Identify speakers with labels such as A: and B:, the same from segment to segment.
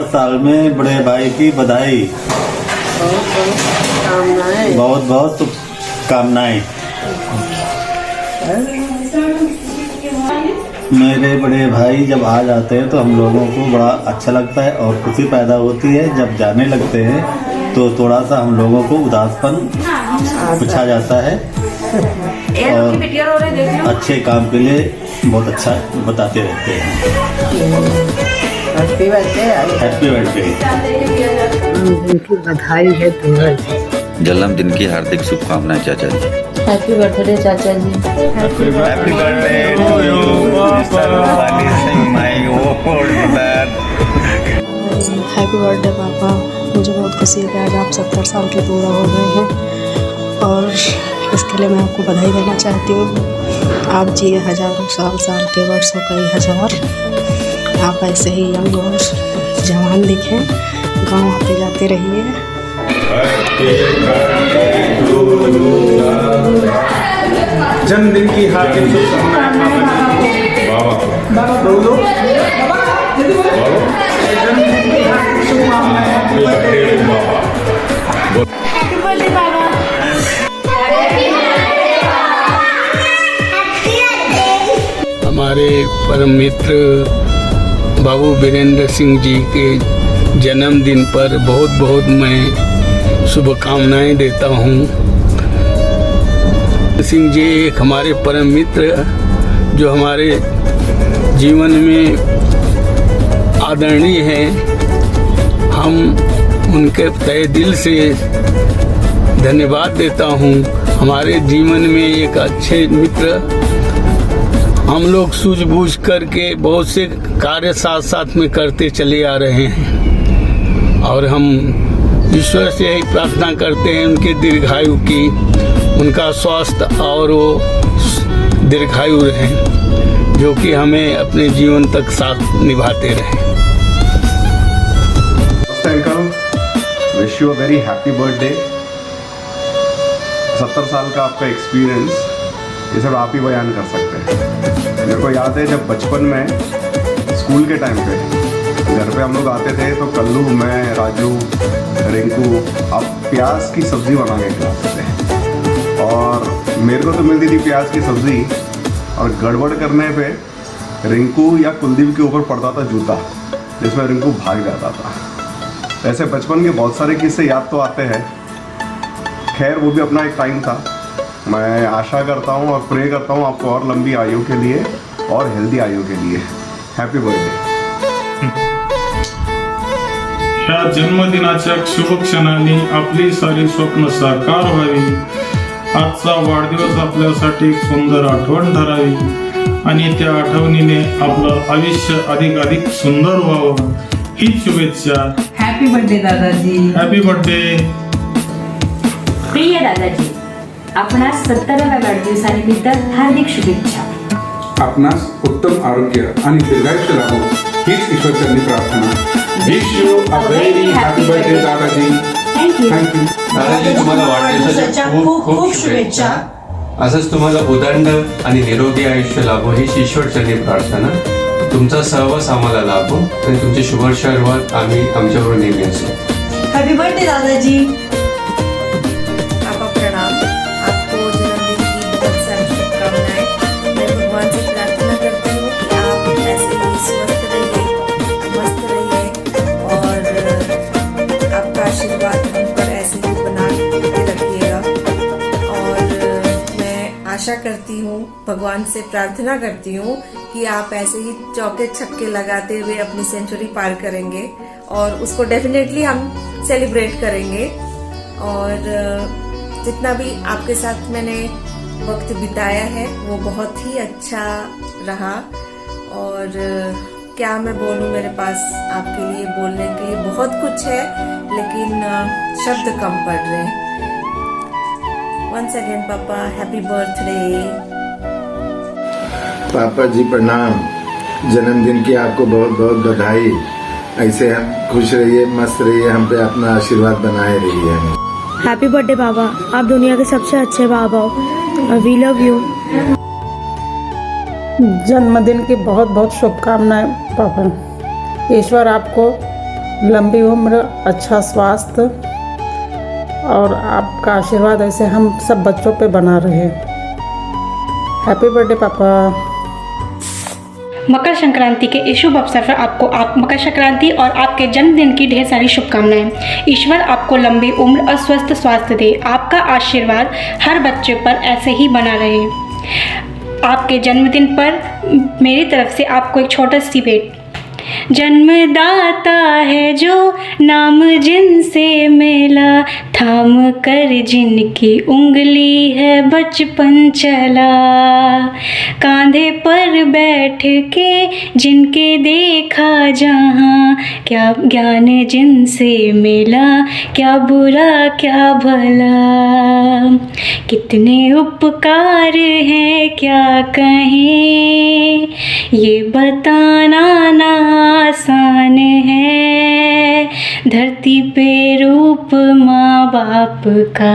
A: साल में बड़े भाई की बधाई। बहुत बहुत शुभकामनाएं। मेरे बड़े भाई जब आ जाते हैं तो हम लोगों को बड़ा अच्छा लगता है और खुशी पैदा होती है। जब जाने लगते हैं तो थोड़ा सा हम लोगों को उदासपन पूछा जाता है और अच्छे काम के लिए बहुत अच्छा बताते रहते हैं।
B: Happy birthday.
A: Happy birthday.
B: उनकी बधाई है तुम्हें।
C: जन्मदिन की हार्दिक शुभकामनाएं चाचा जी।
D: हैप्पी बर्थडे चाचा जी।
C: Happy birthday to you mister Wali Singh my old man.
E: Happy birthday papa. मुझे बहुत खुशी है कि आज आप 70 साल के पूरा हो गए हैं और इसके लिए मैं आपको बधाई देना चाहती हूँ। आप जिए हजारों साल के वर्षों कई हजार। आप ऐसे ही यंग और जवान दिखें, गाँव आते जाते रहिए।
F: जन्मदिन की हार्दिक शुभकामनाएं। बाबा बोलो। जन्मदिन की हार्दिक शुभकामनाएं। हैप्पी बर्थडे बाबा।
G: हमारे परम मित्र बाबू वीरेंद्र सिंह जी के जन्मदिन पर बहुत बहुत मैं शुभकामनाएं देता हूं। सिंह जी एक हमारे परम मित्र जो हमारे जीवन में आदरणीय हैं। हम उनके तहे दिल से धन्यवाद देता हूं। हमारे जीवन में एक अच्छे मित्र, हम लोग सूझबूझ करके बहुत से कार्य साथ साथ में करते चले आ रहे हैं और हम ईश्वर से यही प्रार्थना करते हैं उनके दीर्घायु की, उनका स्वास्थ्य और वो दीर्घायु रहे, जो कि हमें अपने जीवन तक साथ निभाते रहे।
H: Uncle, wish you a very happy birthday. 70 साल का आपका एक्सपीरियंस ये सब आप ही बयान कर सकते हैं। मेरे को याद है जब बचपन में स्कूल के टाइम पे घर पे हम लोग आते थे तो कल्लू, मैं, राजू, रिंकू आप प्याज की सब्ज़ी बना के खिलाते थे और मेरे को तो मिलती थी प्याज की सब्ज़ी और गड़बड़ करने पे रिंकू या कुलदीप के ऊपर पड़ता था जूता, जिसमें रिंकू भाग जाता था। ऐसे बचपन के बहुत सारे किस्से याद तो आते हैं। खैर वो भी अपना एक टाइम था। मैं आशा करता हूँ और प्रे करता हूँ आपको और लंबी आयु के लिए और हेल्दी आयु के लिए। Happy birthday.
F: ह्या जन्मदिनाच्या शुभ क्षणाने आपली सारी स्वप्न साकार व्हावी। आजचा वाढदिवस आपल्यासाठी एक सुंदर आठवण ठरावी आणि त्या आठवणीने आपलं आयुष्य अधिक सुंदर व्हावं हीच शुभेच्छा।
D: हैप्पी बर्थडे दादाजी।
F: Happy birthday.
I: प्रिय दादाजी, आपणास 70व्या वाढदिवसानिमित्त हार्दिक शुभेच्छा।
J: आपणास उत्तम आरोग्य आणि दीर्घायुष्य लाभो हीच ईश्वरचरणी प्रार्थना। Wish you a very happy birthday दादाजी।
I: थँक्यू।
K: दादाजी, तुम्हाला वाढदिवसाच्या खूप खूप शुभेच्छा। असंच तुम्हाला उदंड आणि निरोगी आयुष्य लाभो हीच ईश्वरचरणी प्रार्थना। तुमचा सहवास आम्हाला लाभो आणि तुमची शुभ शर्वत आम्ही आमच्याबरोबर नेहमी असू।
D: हैप्पी बर्थडे दादाजी।
L: आपका प्रणाम। आपको जन्मदिन की बहुत सारी शुभकामनाएं। मैं भगवान से प्रार्थना करती हूँ कि आप ऐसे ही स्वस्थ रहिए, मस्त रहिए और आपका आशीर्वाद हम पर ऐसे ही बना के रखिएगा। और मैं आशा करती हूँ, भगवान से प्रार्थना करती हूँ कि आप ऐसे ही चौके छक्के लगाते हुए अपनी सेंचुरी पार करेंगे और उसको डेफिनेटली हम सेलिब्रेट करेंगे। और जितना भी आपके साथ मैंने वक्त बिताया है वो बहुत ही अच्छा रहा। और क्या मैं बोलूँ, मेरे पास आपके लिए बोलने के लिए बहुत कुछ है लेकिन शब्द कम पड़ रहे हैं। वंस अगेन पापा, हैप्पी बर्थडे।
M: पापा जी प्रणाम। जन्मदिन की आपको बहुत बहुत बधाई। ऐसे हम खुश रहिए, मस्त रहिए, हम पे अपना आशीर्वाद बनाए रहिए।
E: हैप्पी बर्थडे बाबा। आप दुनिया के सबसे अच्छे बाबा हो। We love you.
B: जन्मदिन की बहुत बहुत शुभकामनाएं पापा। ईश्वर आपको लंबी उम्र, अच्छा स्वास्थ्य और आपका आशीर्वाद ऐसे हम सब बच्चों पे बना रहे। हैप्पी बर्थडे पापा।
E: मकर संक्रांति के इस शुभ अवसर पर आपको मकर संक्रांति और आपके जन्मदिन की ढेर सारी शुभकामनाएं। ईश्वर आपको लंबी उम्र और स्वस्थ स्वास्थ्य दे। आपका आशीर्वाद हर बच्चे पर ऐसे ही बना रहे। आपके जन्मदिन पर मेरी तरफ से आपको एक छोटा सी भेंट। जन्मदाता है जो नाम जिनसे मेला, थाम कर जिनकी उंगली है बचपन चला, कांधे पर बैठ के जिनके देखा जहाँ, क्या ज्ञान जिनसे मिला, क्या बुरा क्या भला, कितने उपकार हैं क्या कहें, ये बताना ना आसान है, धरती पे रूप माँ बाप का,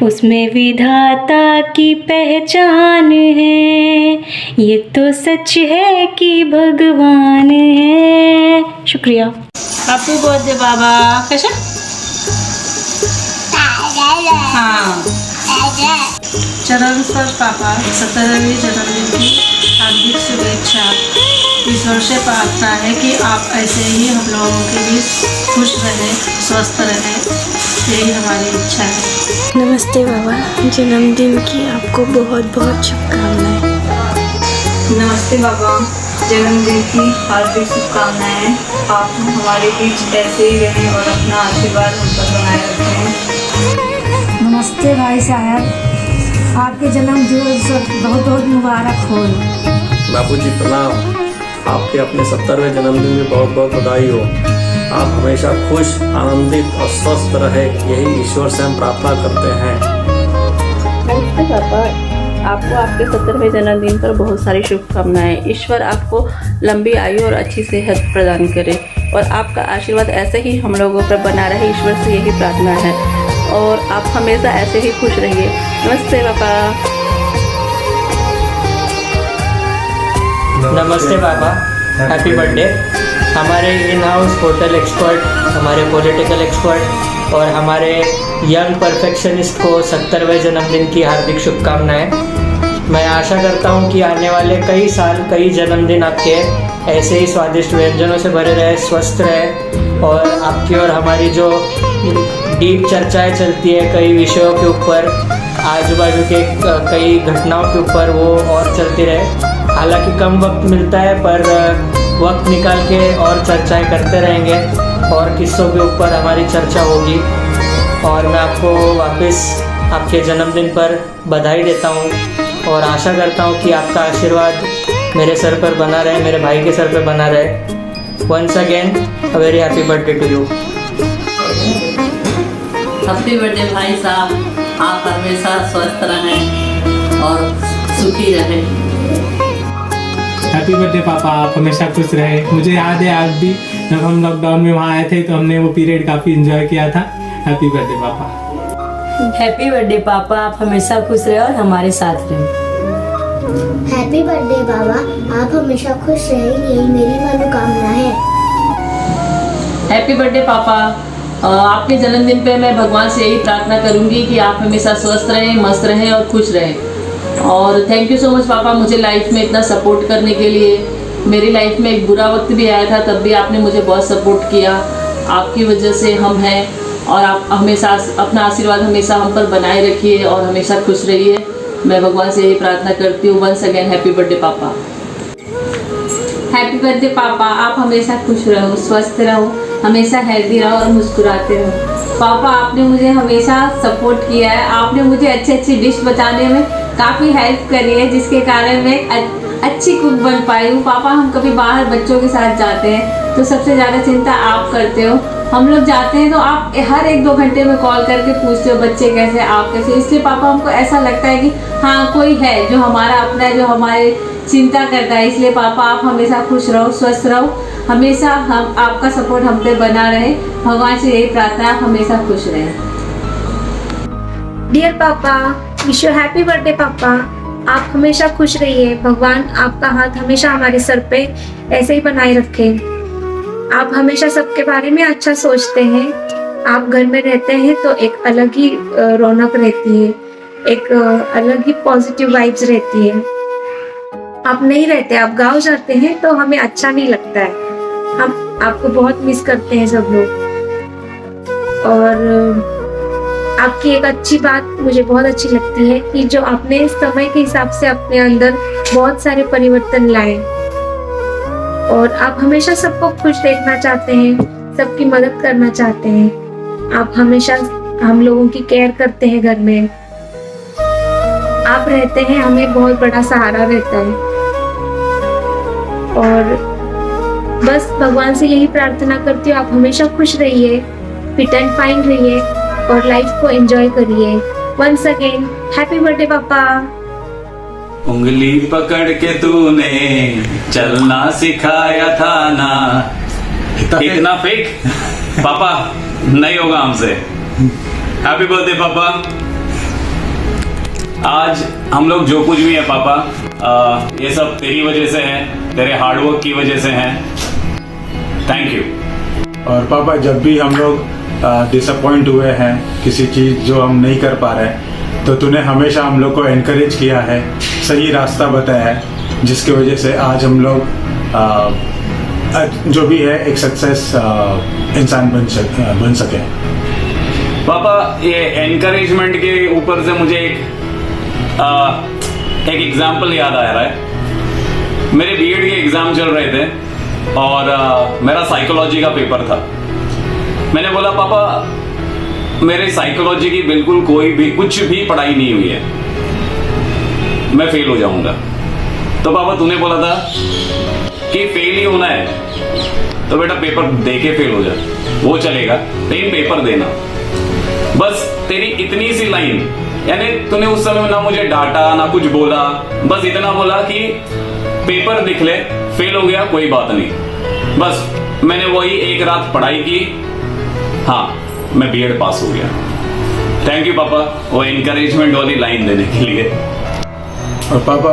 E: उसमें विधाता की पहचान है, ये तो सच है कि भगवान है। शुक्रिया।
D: हैप्पी बर्थडे बाबा। कैसे? हाँ, चरण स्पर्श पापा 17वीं जन्मदिन की हार्दिक शुभेच्छा। ईश्वर से प्रार्थना है कि आप ऐसे ही हम लोगों के बीच खुश रहें, स्वस्थ रहें, यही हमारी इच्छा है।
E: नमस्ते बाबा, जन्मदिन की आपको बहुत बहुत शुभकामनाएं।
D: नमस्ते बाबा, जन्मदिन की हार्दिक शुभकामनाएं। आप हमारे बीच ऐसे ही रहें और अपना आशीर्वाद हम पर बनाए रखें।
N: नमस्ते भाई साहब, आपके जन्मदिन बहुत बहुत मुबारक हो।
O: बापूजी प्रणाम। आपके अपने 70वें जन्मदिन में बहुत बहुत बधाई हो। आप हमेशा खुश, आनंदित और स्वस्थ रहे, यही ईश्वर से हम प्रार्थना करते हैं।
P: नमस्ते पापा, आपको आपके 70वें जन्मदिन पर बहुत सारी शुभकामनाएं। ईश्वर आपको लंबी आयु और अच्छी सेहत प्रदान करे और आपका आशीर्वाद ऐसे ही हम लोगों पर बना रहे, ईश्वर से यही प्रार्थना है और आप हमेशा ऐसे ही खुश रहिए। नमस्ते पापा।
Q: नमस्ते पापा, हैप्पी बर्थडे। हमारे इन हाउस होटल एक्सपर्ट, हमारे पॉलिटिकल एक्सपर्ट और हमारे यंग परफेक्शनिस्ट को 70वें जन्मदिन की हार्दिक शुभकामनाएं। मैं आशा करता हूं कि आने वाले कई साल, कई जन्मदिन आपके ऐसे ही स्वादिष्ट व्यंजनों से भरे रहे, स्वस्थ रहे और आपकी और हमारी जो डीप चर्चाएं चलती है कई विषयों के ऊपर, आजू बाजू के कई घटनाओं के ऊपर, वो और चलती रहे। हालांकि कम वक्त मिलता है पर वक्त निकाल के और चर्चाएं करते रहेंगे और किस्सों के ऊपर हमारी चर्चा होगी। और मैं आपको वापस आपके जन्मदिन पर बधाई देता हूं और आशा करता हूं कि आपका आशीर्वाद मेरे सर पर बना रहे, मेरे भाई के सर पर बना रहे। Once again a very happy birthday to you.
D: Happy birthday भाई साहब, आप हमेशा स्वस्थ रहें और सुखी रहें।
R: हैप्पी बर्थडे पापा, आप हमेशा खुश रहे। मुझे याद है आज भी जब हम लॉकडाउन में वहाँ आए थे तो हमने वो पीरियड काफ़ी एंजॉय किया था। हैप्पी बर्थडे पापा।
D: हैप्पी बर्थडे पापा, आप हमेशा खुश रहे और हमारे साथ रहें।
S: हैप्पी बर्थडे बाबा, आप हमेशा खुश रहें, यही मेरी मनोकामना है।
D: हैप्पी बर्थडे पापा, आपके जन्मदिन पे मैं भगवान से यही प्रार्थना करूंगी कि आप हमेशा स्वस्थ रहें, मस्त रहें और खुश रहें। और थैंक यू सो मच पापा, मुझे लाइफ में इतना सपोर्ट करने के लिए। मेरी लाइफ में एक बुरा वक्त भी आया था, तब भी आपने मुझे बहुत सपोर्ट किया। आपकी वजह से हम हैं और आप हमेशा अपना आशीर्वाद हमेशा हम पर बनाए रखिए और हमेशा खुश रहिए। मैं भगवान से यही प्रार्थना करती हूँ। वंस अगेन हैप्पी बर्थडे पापा।
I: हैप्पी बर्थडे पापा, आप हमेशा खुश रहो, स्वस्थ रहो, हमेशा हेल्दी रहो और मुस्कुराते रहो। पापा, आपने मुझे हमेशा सपोर्ट किया है। आपने मुझे अच्छी अच्छी डिश बताने में काफ़ी हेल्प करी है, जिसके कारण मैं अच्छी कुक बन पाई हूँ। पापा, हम कभी बाहर बच्चों के साथ जाते हैं तो सबसे ज़्यादा चिंता आप करते हो। हम लोग जाते हैं तो आप हर 1-2 घंटे में कॉल करके पूछते हो बच्चे कैसे, आप कैसे। इसलिए पापा, हमको ऐसा लगता है कि हाँ, कोई है जो हमारा अपना है, जो हमारे चिंता करता है। इसलिए पापा, आप हमेशा खुश रहो, स्वस्थ रहो, हमेशा हम आपका सपोर्ट हम पे बना रहे। भगवान से यही प्रार्थना, आप हमेशा खुश रहें।
T: डियर पापा, विश यू हैप्पी बर्थडे पापा। आप हमेशा खुश रहिए, भगवान आपका हाथ हमेशा हमारे सर पे ऐसे ही बनाए रखे। आप हमेशा सबके बारे में अच्छा सोचते हैं। आप घर में रहते हैं तो एक अलग ही रौनक रहती है, एक अलग ही पॉजिटिव वाइब्स रहती है। आप नहीं रहते, आप गाँव जाते हैं तो हमें अच्छा नहीं लगता है। हम आपको बहुत मिस करते हैं सब लोग। और आपकी एक अच्छी बात मुझे बहुत अच्छी लगती है कि जो आपने समय के हिसाब से अपने अंदर बहुत सारे परिवर्तन लाए और आप हमेशा सबको खुश देखना चाहते हैं, सबकी मदद करना चाहते हैं। आप हमेशा हम लोगों की केयर करते हैं घर में। आप रहते हैं, हमें बहुत बड़ा सहारा रहता है। और बस भगवान से यही प्रार्थना करती हूँ, आप हमेशा खुश रहिए, फिट एंड फाइन रहिए और लाइफ को एंजॉय करिए। वंस अगेन हैप्पी बर्थडे पापा।
C: उंगली पकड़ के तूने चलना सिखाया था ना। इतना फेक पापा नहीं होगा हमसे। हैप्पी बर्थडे पापा। आज हम लोग जो कुछ भी है पापा, ये सब तेरी वजह से है, तेरे हार्डवर्क की वजह से है। Thank you.
F: और पापा जब भी हम लोग डिसअपॉइंट हुए हैं किसी चीज़ जो हम नहीं कर पा रहे, तो तूने हमेशा हम लोग को एनकरेज किया है, सही रास्ता बताया है, जिसकी वजह से आज हम लोग जो भी है एक सक्सेस इंसान बन सके।
C: पापा ये एनकरेजमेंट के ऊपर से मुझे एक एग्जाम्पल याद आ रहा है। मेरे बीएड के एग्जाम चल रहे थे और मेरा साइकोलॉजी का पेपर था। मैंने बोला पापा मेरे साइकोलॉजी की बिल्कुल कोई भी कुछ भी पढ़ाई नहीं हुई है, मैं फेल हो जाऊंगा। तो पापा तूने बोला था कि फेल ही होना है तो बेटा पेपर दे के फेल हो जा, वो चलेगा, लेकिन पेपर देना। बस तेरी इतनी सी लाइन, यानी तूने उस समय ना मुझे डांटा ना कुछ बोला, बस इतना बोला कि पेपर दिख ले, फेल हो गया कोई बात नहीं। बस मैंने वही एक रात पढ़ाई की, हाँ मैं बीएड पास हो गया। थैंक यू पापा वो एनकरेजमेंट वाली लाइन देने के लिए।
F: और पापा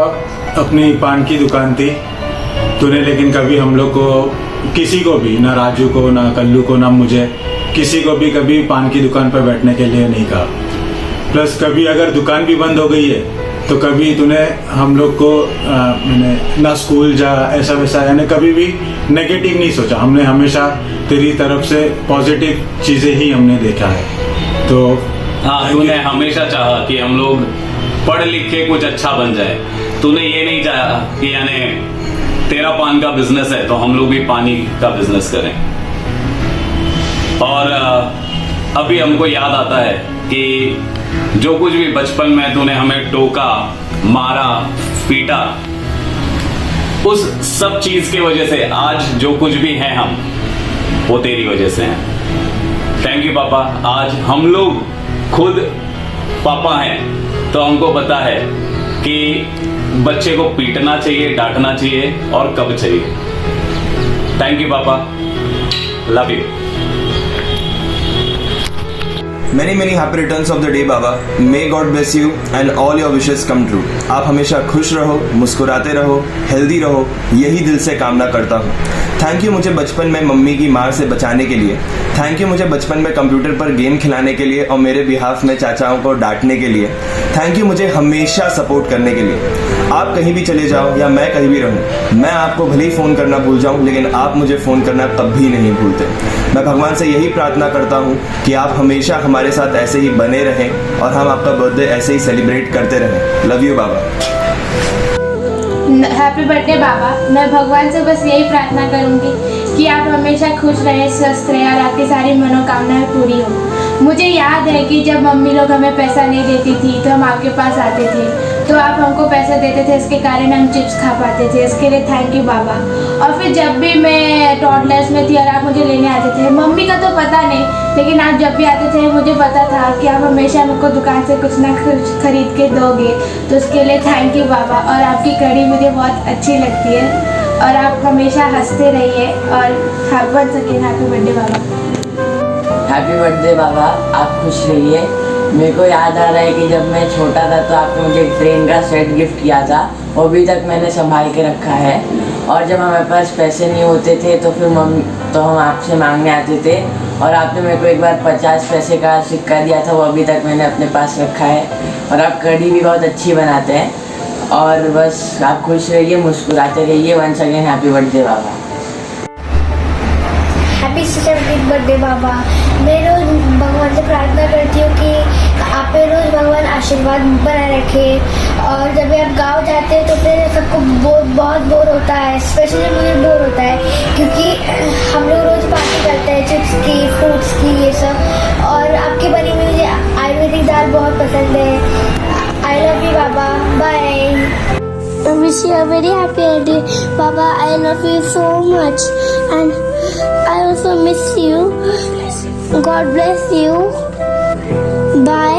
F: अपनी पान की दुकान थी, तूने लेकिन कभी हम लोग को, किसी को भी, ना राजू को ना कल्लू को ना मुझे, किसी को भी कभी पान की दुकान पर बैठने के लिए नहीं कहा। प्लस कभी अगर दुकान भी बंद हो गई है तो कभी तूने हम लोग को मैंने ना स्कूल जा ऐसा वैसा, यानी कभी भी नेगेटिव नहीं सोचा। हमने हमेशा तेरी तरफ से पॉजिटिव चीज़ें ही हमने देखा है। तो
C: हाँ तूने हमेशा चाहा कि हम लोग पढ़ लिख के कुछ अच्छा बन जाए। तूने ये नहीं चाहा कि यानी तेरा पान का बिजनेस है तो हम लोग भी पानी का बिजनेस करें। और अभी हमको याद आता है कि जो कुछ भी बचपन में तूने हमें टोका, मारा, पीटा, उस सब चीज की वजह से आज जो कुछ भी है हम, वो तेरी वजह से हैं। थैंक यू पापा। आज हम लोग खुद पापा हैं तो हमको पता है कि बच्चे को पीटना चाहिए, डांटना चाहिए और कब चाहिए। थैंक यू पापा, love you.
U: Many happy returns of the day Baba. May God bless you and all your wishes come true। आप हमेशा खुश रहो, मुस्कुराते रहो, हेल्दी रहो, यही दिल से कामना करता हूँ। थैंक यू मुझे बचपन में मम्मी की मार से बचाने के लिए। थैंक यू मुझे बचपन में कंप्यूटर पर गेम खिलाने के लिए और मेरे बिहाफ में चाचाओं को डांटने के लिए। थैंक यू मुझे हमेशा सपोर्ट करने के लिए। आप कहीं भी चले जाओ या मैं कहीं भी रहूं, मैं आपको भले ही फ़ोन करना भूल जाऊं, लेकिन आप मुझे फ़ोन करना कभी नहीं भूलते। मैं भगवान से यही प्रार्थना करता हूं कि आप हमेशा हमारे साथ ऐसे ही बने रहें और हम आपका बर्थडे ऐसे ही सेलिब्रेट करते रहें। लव यू बाबा।
V: हैप्पी बर्थडे बाबा। मैं भगवान से बस यही प्रार्थना करूंगी कि आप हमेशा खुश रहें, स्वस्थ रहें और आपकी सारी मनोकामनाएं पूरी हो। मुझे याद है कि जब मम्मी लोग हमें पैसा नहीं देती थी तो हम आपके पास आते थे, तो आप हमको पैसे देते थे, इसके कारण हम चिप्स खा पाते थे। इसके लिए थैंक यू बाबा। और फिर जब भी मैं टॉडलर्स में थी और आप मुझे लेने आते थे, मम्मी का तो पता नहीं, लेकिन आप जब भी आते थे मुझे पता था कि आप हमेशा मुझको दुकान से कुछ ना कुछ खरीद के दोगे, तो उसके लिए थैंक यू बाबा। और आपकी कड़ी मुझे बहुत अच्छी लगती है और आप हमेशा हंसते रहिए और वंस अगेन हैप्पी बर्थडे बाबा।
W: हैप्पी बर्थडे बाबा, आप खुश रहिए। मेरे को याद आ रहा है कि जब मैं छोटा था तो आपने मुझे एक ट्रेन का सेट गिफ्ट किया था, वो अभी तक मैंने संभाल के रखा है। और जब हमारे पास पैसे नहीं होते थे तो फिर हम आपसे मांगने आते थे, और आपने मेरे को एक बार 50 पैसे का सिक्का दिया था, वो अभी तक मैंने अपने पास रखा है। और आप कढ़ी भी बहुत अच्छी बनाते हैं। और बस आप खुश रहिए, मुस्कुराते रहिए। वंस अगेन हैप्पी बर्थडे बाबा।
S: हैप्पी 70th बर्थडे बाबा। मैं रोज भगवान से प्रार्थना करती हूँ कि आप पे रोज भगवान आशीर्वाद बनाए रखे। और जब भी आप गाँव जाते हैं तो फिर सबको बहुत बोर होता है, स्पेशली मुझे बोर होता है, क्योंकि हम लोग रोज पार्टी करते हैं चिप्स की, फ्रूट्स की, ये सब। और आपकी बनी हुई मुझे आयुर्वेदिक दाल बहुत पसंद है। आई लव यू बाबा, bye. I wish you a very happy birthday, Baba. I love you so much, and I also miss you. God bless you. Bye.